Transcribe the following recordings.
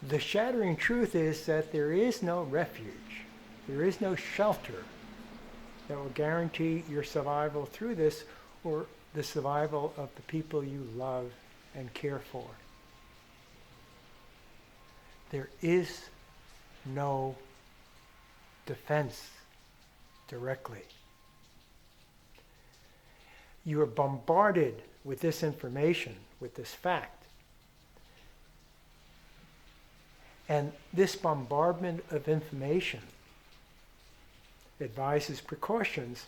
The shattering truth is that there is no refuge. There is no shelter that will guarantee your survival through this or the survival of the people you love and care for. There is no defense directly. You are bombarded with this information, with this fact. And this bombardment of information advises precautions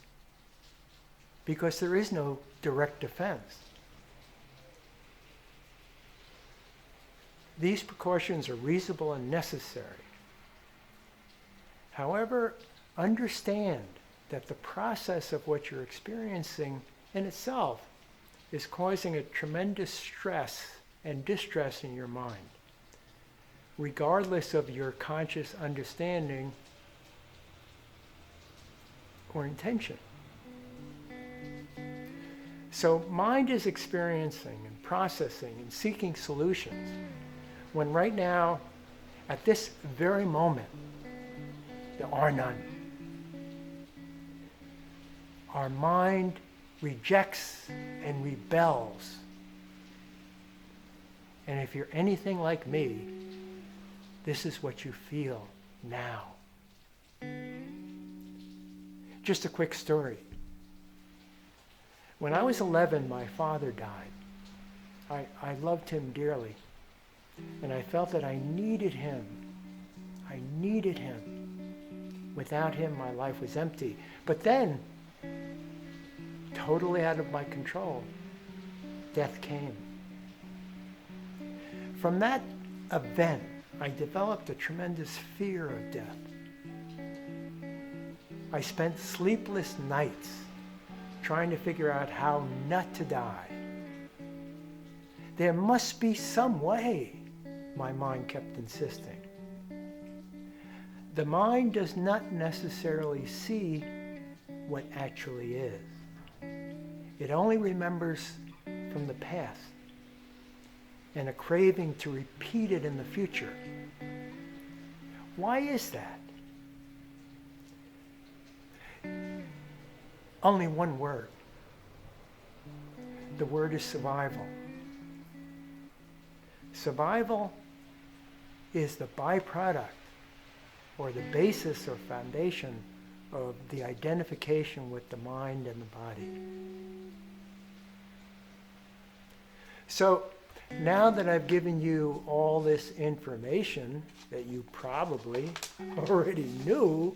because there is no direct defense. These precautions are reasonable and necessary. However, understand that the process of what you're experiencing in itself is causing a tremendous stress and distress in your mind, regardless of your conscious understanding or intention. So mind is experiencing and processing and seeking solutions when right now, at this very moment, there are none. Our mind rejects and rebels. And if you're anything like me, this is what you feel now. Just a quick story. When I was 11, my father died. I loved him dearly. And I felt that I needed him. I needed him. Without him, my life was empty. But then, totally out of my control, death came. From that event, I developed a tremendous fear of death. I spent sleepless nights trying to figure out how not to die. There must be some way, my mind kept insisting. The mind does not necessarily see what actually is. It only remembers from the past and a craving to repeat it in the future. Why is that? Only one word. The word is survival. Survival is the byproduct or the basis or foundation of the identification with the mind and the body. So now that I've given you all this information that you probably already knew,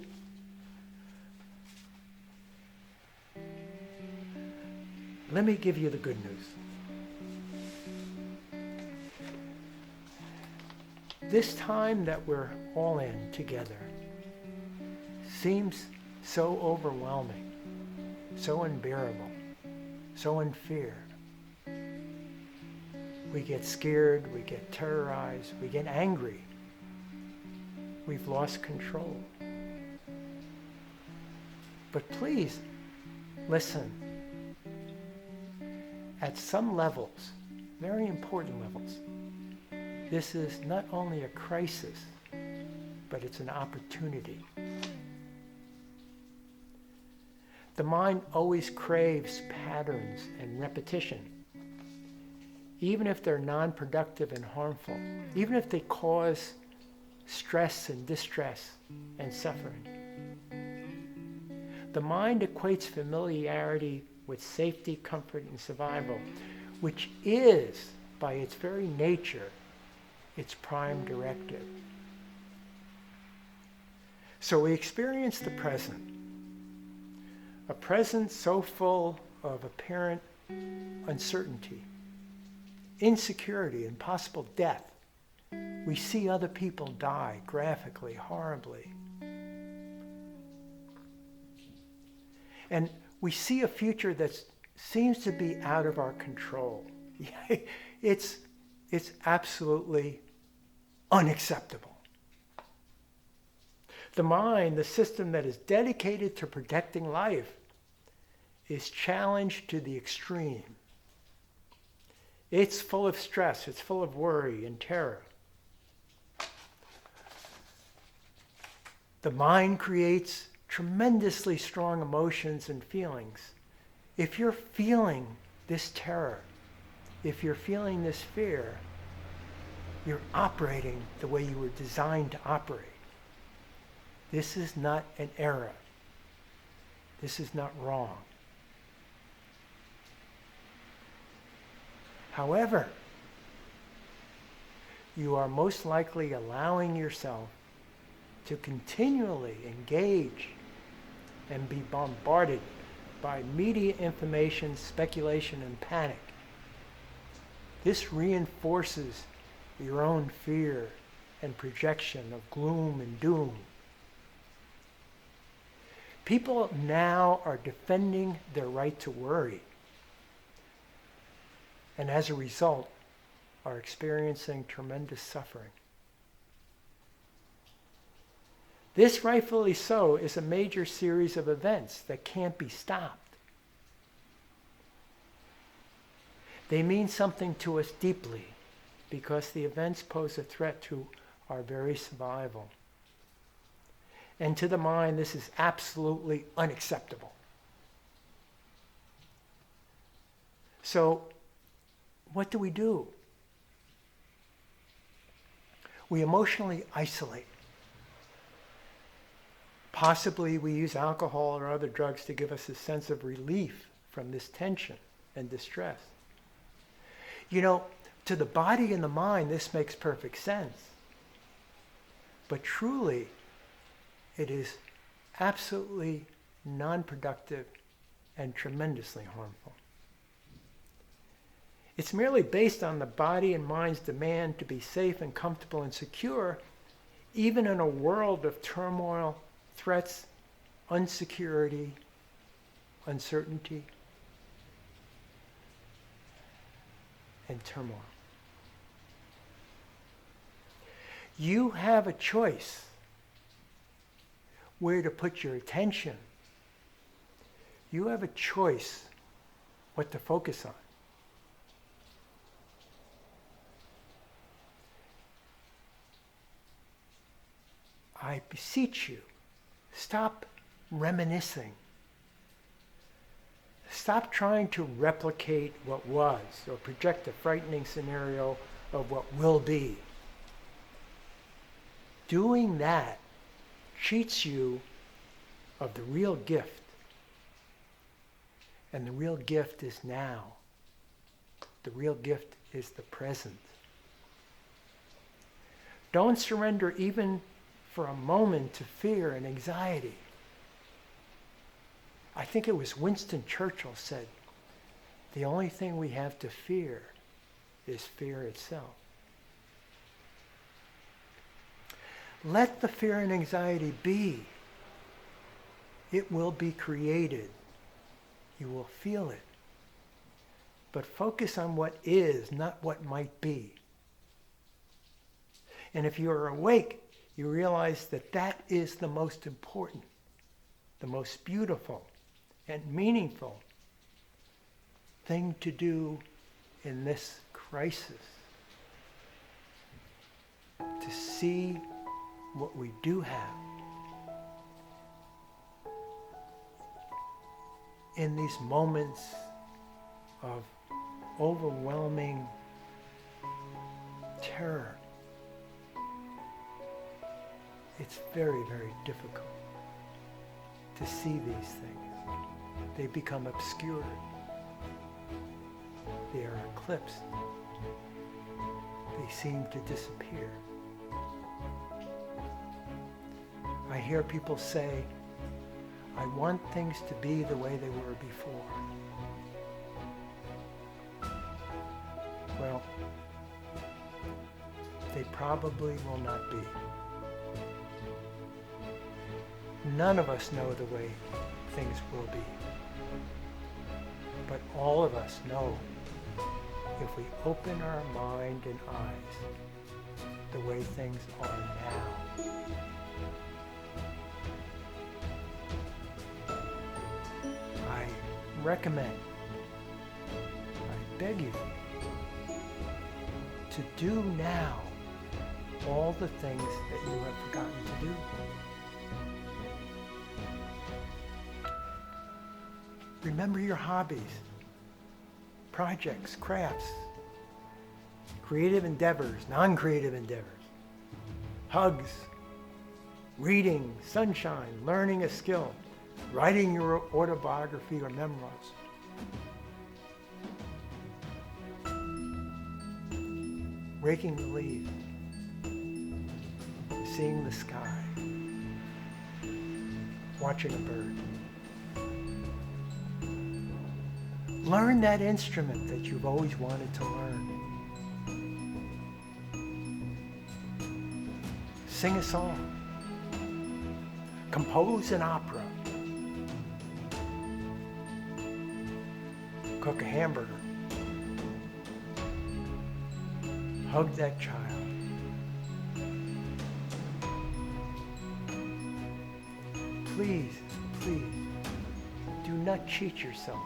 let me give you the good news. This time that we're all in together seems so overwhelming, so unbearable, so unfair. We get scared, we get terrorized, we get angry. We've lost control. But please, listen. At some levels, very important levels, this is not only a crisis, but it's an opportunity. The mind always craves patterns and repetition, even if they're non-productive and harmful, even if they cause stress and distress and suffering. The mind equates familiarity with safety, comfort, and survival, which is, by its very nature, its prime directive. So we experience the present, a present so full of apparent uncertainty, insecurity, and possible death. We see other people die graphically, horribly. And we see a future that seems to be out of our control. It's absolutely unacceptable. The mind, the system that is dedicated to protecting life, is challenged to the extreme. It's full of stress, it's full of worry and terror. The mind creates tremendously strong emotions and feelings. If you're feeling this terror, if you're feeling this fear, you're operating the way you were designed to operate. This is not an error. This is not wrong. However, you are most likely allowing yourself to continually engage and be bombarded by media information, speculation, and panic. This reinforces your own fear and projection of gloom and doom. People now are defending their right to worry, and as a result, are experiencing tremendous suffering. This, rightfully so, is a major series of events that can't be stopped. They mean something to us deeply because the events pose a threat to our very survival. And to the mind, this is absolutely unacceptable. So, what do? We emotionally isolate. Possibly we use alcohol or other drugs to give us a sense of relief from this tension and distress. You know, to the body and the mind, this makes perfect sense. But truly, it is absolutely non-productive and tremendously harmful. It's merely based on the body and mind's demand to be safe and comfortable and secure, even in a world of turmoil, threats, insecurity, uncertainty, and turmoil. You have a choice where to put your attention. You have a choice what to focus on. I beseech you, stop reminiscing. Stop trying to replicate what was or project a frightening scenario of what will be. Doing that cheats you of the real gift. And the real gift is now. The real gift is the present. Don't surrender even for a moment to fear and anxiety. I think it was Winston Churchill said, the only thing we have to fear is fear itself. Let the fear and anxiety be. It will be created. You will feel it. But focus on what is, not what might be. And if you are awake, you realize that that is the most important, the most beautiful, and meaningful thing to do in this crisis. To see what we do have in these moments of overwhelming terror. It's very, very difficult to see these things. They become obscured. They are eclipsed. They seem to disappear. I hear people say, I want things to be the way they were before. Well, they probably will not be. None of us know the way things will be. But all of us know if we open our mind and eyes the way things are now. I recommend, I beg you, to do now all the things that you have forgotten to do. Remember your hobbies, projects, crafts, creative endeavors, non-creative endeavors, hugs, reading, sunshine, learning a skill, writing your autobiography or memoirs. Raking the leaves, seeing the sky, watching a bird. Learn that instrument that you've always wanted to learn. Sing a song. Compose an opera. Cook a hamburger. Hug that child. Please, please, do not cheat yourself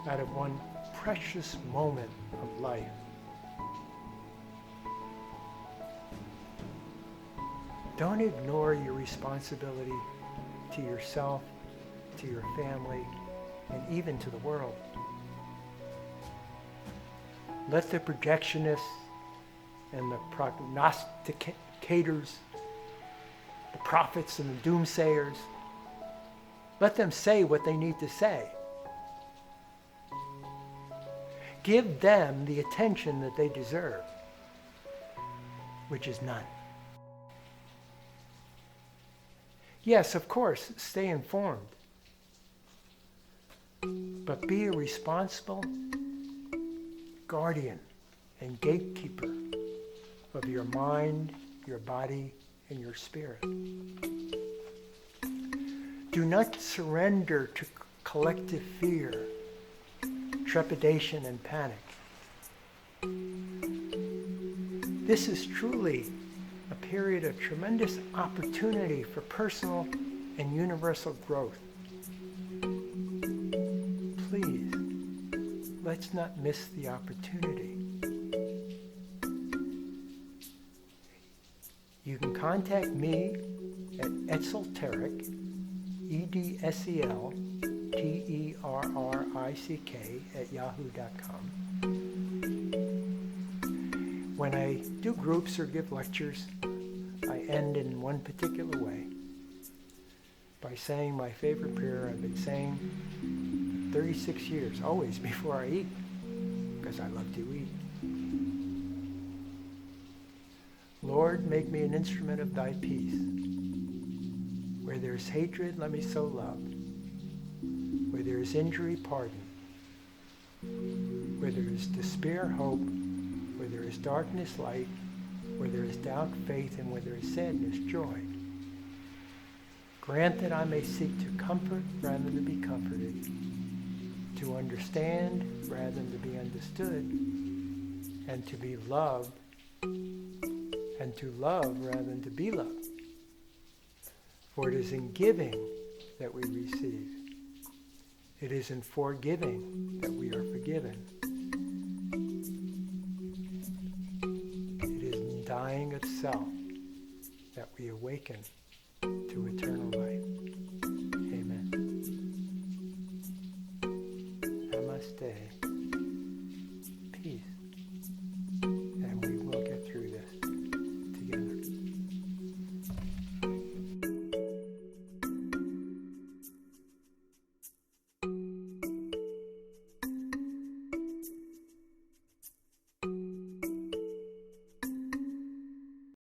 out of one precious moment of life. Don't ignore your responsibility to yourself, to your family, and even to the world. Let the projectionists and the prognosticators, the prophets and the doomsayers, let them say what they need to say. Give them the attention that they deserve, which is none. Yes, of course, stay informed, but be a responsible guardian and gatekeeper of your mind, your body, and your spirit. Do not surrender to collective fear, trepidation, and panic. This is truly a period of tremendous opportunity for personal and universal growth. Please, let's not miss the opportunity. You can contact me at Edselterick, EDSELTERRICK @yahoo.com. When I do groups or give lectures, I end in one particular way, by saying my favorite prayer I've been saying for 36 years, always before I eat, because I love to eat. Lord, make me an instrument of thy peace. Where there's hatred, let me sow love. Where there is injury, pardon. Where there is despair, hope. Where there is darkness, light. Where there is doubt, faith. And where there is sadness, joy. Grant that I may seek to comfort rather than to be comforted, to understand rather than to be understood, and to be loved, and to love rather than to be loved. For it is in giving that we receive. It is in forgiving that we are forgiven. It is in dying of self that we awaken to eternal